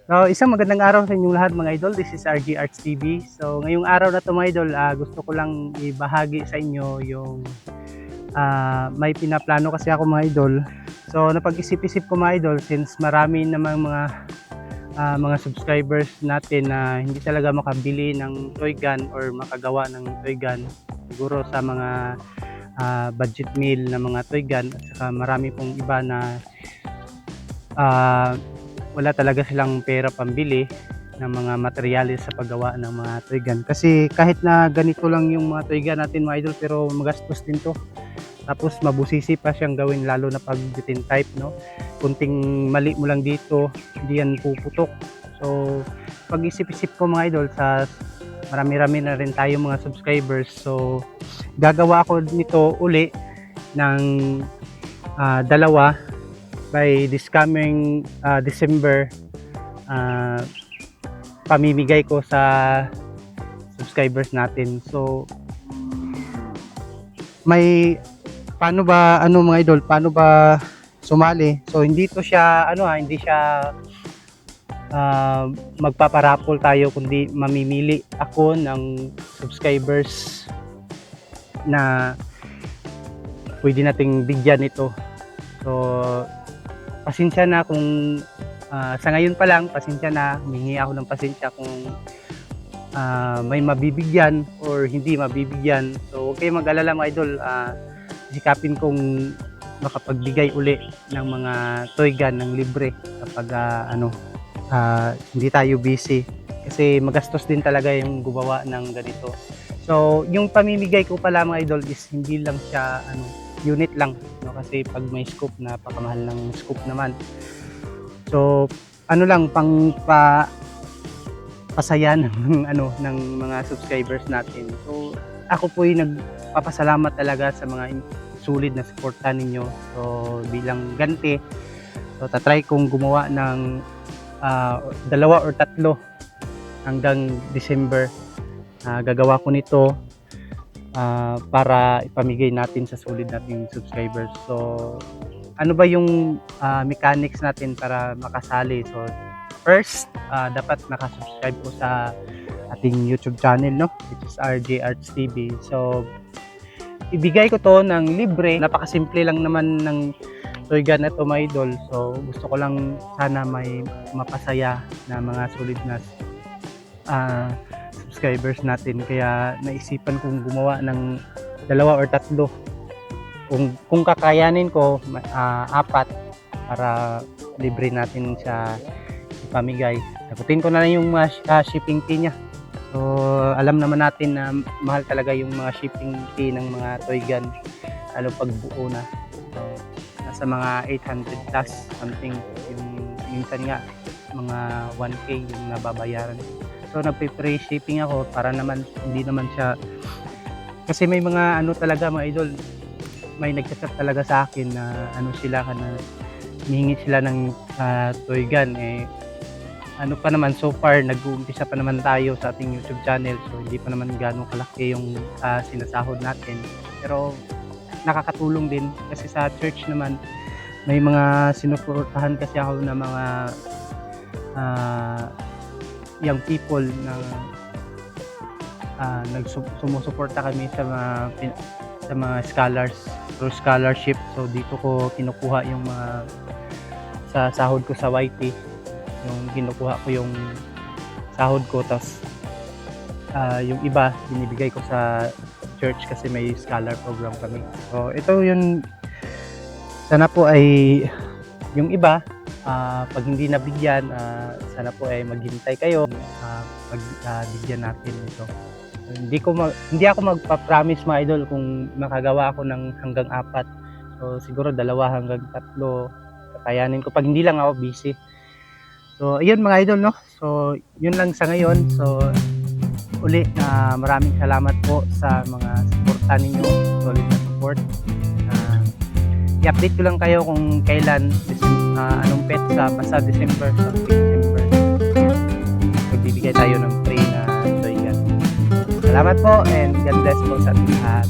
So, isang magandang araw sa inyong lahat mga idol. This is RG Arts TV. So, ngayong araw na to mga idol, gusto ko lang ibahagi sa inyo yung may pinaplano kasi ako mga idol. So, napag-isip-isip ko mga idol since marami namang mga subscribers natin na hindi talaga makabili ng toy gun or makagawa ng toy gun. Siguro sa mga budget meal na mga toy gun at saka marami pong iba na wala talaga silang pera pambili ng mga materyales sa paggawa ng mga toy gun. Kasi kahit na ganito lang yung mga toy gun natin mga idol, pero magastos din to. Tapos mabusisi pa siyang gawin, lalo na pag butin type, no? Kunting mali mo lang dito, hindi yan puputok. So pag-isip-isip ko mga idol, sa marami-rami na rin tayo mga subscribers, so gagawa ako nito uli ng dalawa by this coming December. Pamimigay ko sa subscribers natin. So may paano ba mga idol, paano ba sumali? So hindi to siya hindi siya magpaparapol tayo, kundi mamimili ako ng subscribers na pwede nating bigyan ito. So pasensya na kung sa ngayon pa lang, pasensya na, humingi ako ng pasensya kung may mabibigyan or hindi mabibigyan. So huwag kayong mag-alala mga idol, sikapin kong makapagbigay uli ng mga toy gun ng libre kapag hindi tayo busy, kasi magastos din talaga yung gumawa ng ganito. So yung pamimigay ko pala mga idol is hindi lang siya unit lang, no? Kasi pag may scoop, napakamahal ng scoop naman. So lang, pasaya ng ng mga subscribers natin. So ako po ay nagpapasalamat talaga sa mga sulit na suporta ninyo. So bilang ganti, so tatry kong gumawa ng 2 or 3 hanggang December. Gagawa ko nito para ipamigay natin sa solid nating subscribers. So ano ba yung mechanics natin para makasali? So first, dapat nakasubscribe po sa ating YouTube channel, no, which is RG Arts TV. So ibigay ko to ng libre. Napakasimple lang naman ng toy gun na to mga idol. So gusto ko lang sana may mapasaya na mga solid na subscribers natin, kaya naisipan kong gumawa ng 2 or 3. Kung kakayanin ko 4 para libre natin siya ipamigay. Sagutin ko na lang yung shipping fee niya. So alam naman natin na mahal talaga yung mga shipping fee ng mga toy gun, lalo pag buo na. So nasa mga 800 plus something, yung minsan nga mga 1K yung nababayaran. So nagpe-free shipping ako para naman hindi naman siya, kasi may mga talaga mga idol, may nagchat talaga sa akin na sila na hihingi sila ng toy gun. Pa naman, so far nag-uumpisa pa naman tayo sa ating YouTube channel, so hindi pa naman ganong kalaki yung sinasahod natin, pero nakakatulong din kasi sa church naman may mga sinuportahan kasi ako na mga young people na sumusuporta kami sa mga scholars through scholarship. So dito ko kinukuha yung mga sa sahod ko sa YT, yung kinukuha ko yung sahod ko, tapos yung iba binibigay ko sa church kasi may scholar program kami. So ito yun, sana po ay yung iba pag hindi nabigyan, sana po ay maghintay kayo, bigyan natin ito. Hindi ako magpa-promise mga idol kung makagawa ako ng hanggang 4. So siguro 2 hanggang 3 kakayanin ko pag hindi lang ako busy. So ayun mga idol, no. So yun lang sa ngayon. So uli maraming salamat po sa mga suporta ninyo, solid na support. I-update ko lang kayo kung kailan, anong petsa, basta December, magbibigay tayo ng free na toy gun. Salamat po and God bless po sa ating lahat.